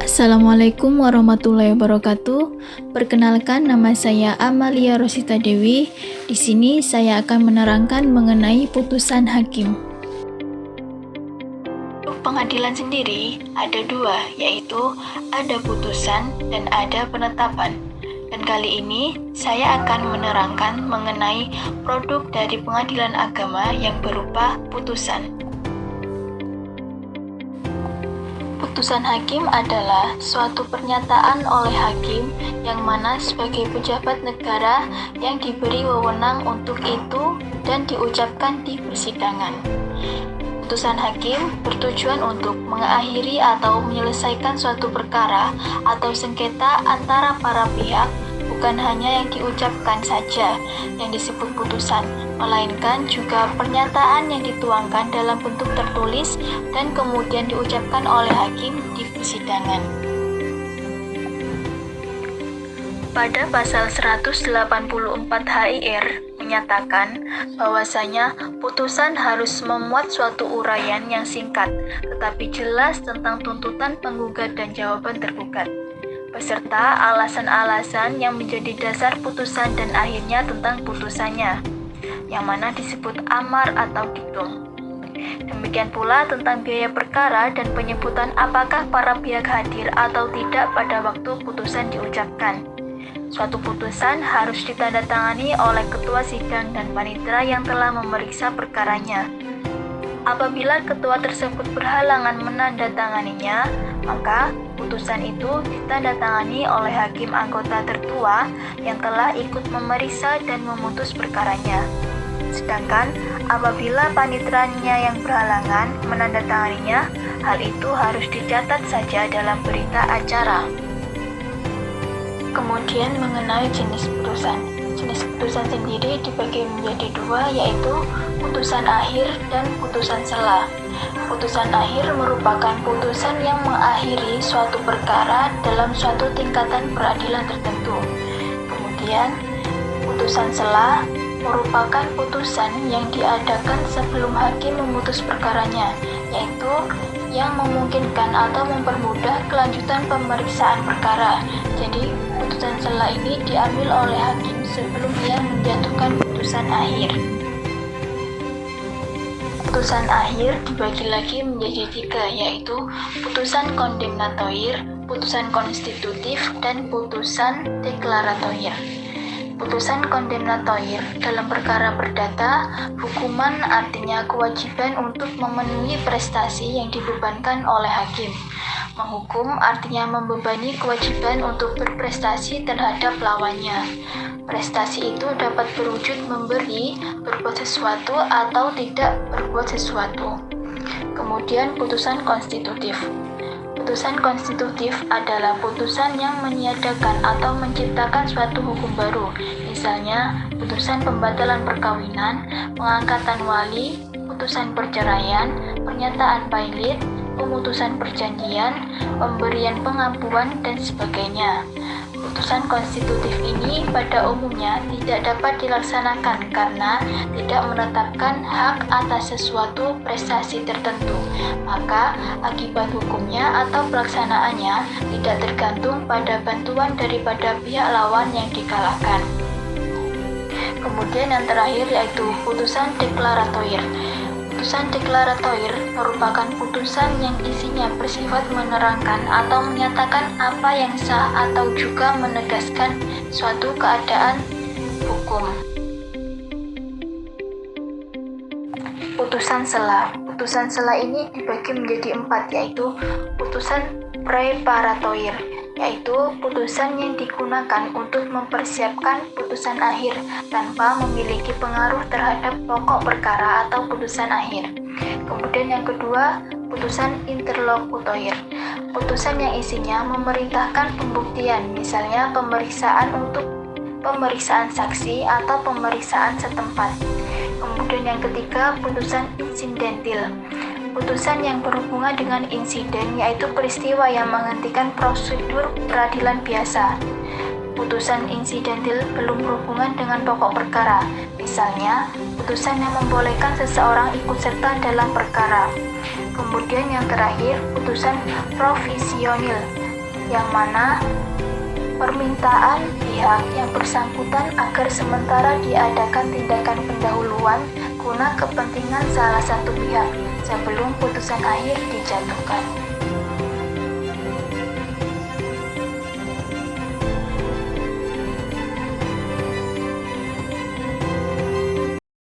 Assalamualaikum warahmatullahi wabarakatuh. Perkenalkan, nama saya Amalia Rosita Dewi. Di sini saya akan menerangkan mengenai putusan hakim. Pengadilan sendiri ada dua, yaitu ada putusan dan ada penetapan. Dan kali ini saya akan menerangkan mengenai produk dari pengadilan agama yang berupa putusan. Putusan hakim adalah suatu pernyataan oleh hakim yang mana sebagai pejabat negara yang diberi wewenang untuk itu dan diucapkan di persidangan. Putusan hakim bertujuan untuk mengakhiri atau menyelesaikan suatu perkara atau sengketa antara para pihak, bukan hanya yang diucapkan saja yang disebut putusan, melainkan juga pernyataan yang dituangkan dalam bentuk tertulis dan kemudian diucapkan oleh hakim di persidangan. Pada pasal 184 HIR menyatakan bahwasanya putusan harus memuat suatu uraian yang singkat tetapi jelas tentang tuntutan penggugat dan jawaban tergugat, beserta alasan-alasan yang menjadi dasar putusan dan akhirnya tentang putusannya, yang mana disebut amar atau diktum. Demikian pula tentang biaya perkara dan penyebutan apakah para pihak hadir atau tidak pada waktu putusan diucapkan. Suatu putusan harus ditandatangani oleh ketua sidang dan panitera yang telah memeriksa perkaranya. Apabila ketua tersebut berhalangan menandatanganinya, maka putusan itu ditandatangani oleh hakim anggota tertua yang telah ikut memeriksa dan memutus perkaranya. Sedangkan apabila paniteranya yang berhalangan menandatanganinya, hal itu harus dicatat saja dalam berita acara. Kemudian mengenai jenis putusan. Jenis putusan sendiri dibagi menjadi dua, yaitu putusan akhir dan putusan sela. Putusan akhir merupakan putusan yang mengakhiri suatu perkara dalam suatu tingkatan peradilan tertentu. Kemudian, putusan sela merupakan putusan yang diadakan sebelum hakim memutus perkaranya, yaitu yang memungkinkan atau mempermudah kelanjutan pemeriksaan perkara. Jadi, putusan sela ini diambil oleh hakim sebelum ia menjatuhkan putusan akhir. Putusan akhir dibagi lagi menjadi tiga, yaitu putusan kondemnatoir, putusan konstitutif, dan putusan deklaratoir. Putusan kondemnatoir dalam perkara perdata, hukuman artinya kewajiban untuk memenuhi prestasi yang dibebankan oleh hakim. Menghukum artinya membebani kewajiban untuk berprestasi terhadap lawannya. Prestasi itu dapat berwujud memberi, berbuat sesuatu, atau tidak berbuat sesuatu. Kemudian putusan konstitutif. Putusan konstitutif adalah putusan yang meniadakan atau menciptakan suatu hukum baru, misalnya putusan pembatalan perkawinan, pengangkatan wali, putusan perceraian, pernyataan bailit, pemutusan perjanjian, pemberian pengampuan, dan sebagainya. Putusan konstitutif ini pada umumnya tidak dapat dilaksanakan karena tidak menetapkan hak atas sesuatu prestasi tertentu, maka akibat hukumnya atau pelaksanaannya tidak tergantung pada bantuan daripada pihak lawan yang dikalahkan. Kemudian yang terakhir yaitu putusan deklaratoir. Putusan deklaratoir merupakan putusan yang isinya bersifat menerangkan atau menyatakan apa yang sah atau juga menegaskan suatu keadaan hukum. Putusan sela. Putusan sela ini dibagi menjadi 4, yaitu putusan preparatoir, yaitu putusan yang digunakan untuk mempersiapkan putusan akhir tanpa memiliki pengaruh terhadap pokok perkara atau putusan akhir. Kemudian yang kedua, putusan interlokutoir, putusan yang isinya memerintahkan pembuktian, misalnya pemeriksaan saksi atau pemeriksaan setempat. Kemudian yang ketiga, putusan insidentil, putusan yang berhubungan dengan insiden, yaitu peristiwa yang menghentikan prosedur peradilan biasa. Putusan insidentil belum berhubungan dengan pokok perkara, misalnya putusan yang membolehkan seseorang ikut serta dalam perkara. Kemudian yang terakhir, putusan provisionil, yang mana permintaan pihak yang bersangkutan agar sementara diadakan tindakan pendahuluan guna kepentingan salah satu pihak sebelum putusan akhir dijatuhkan.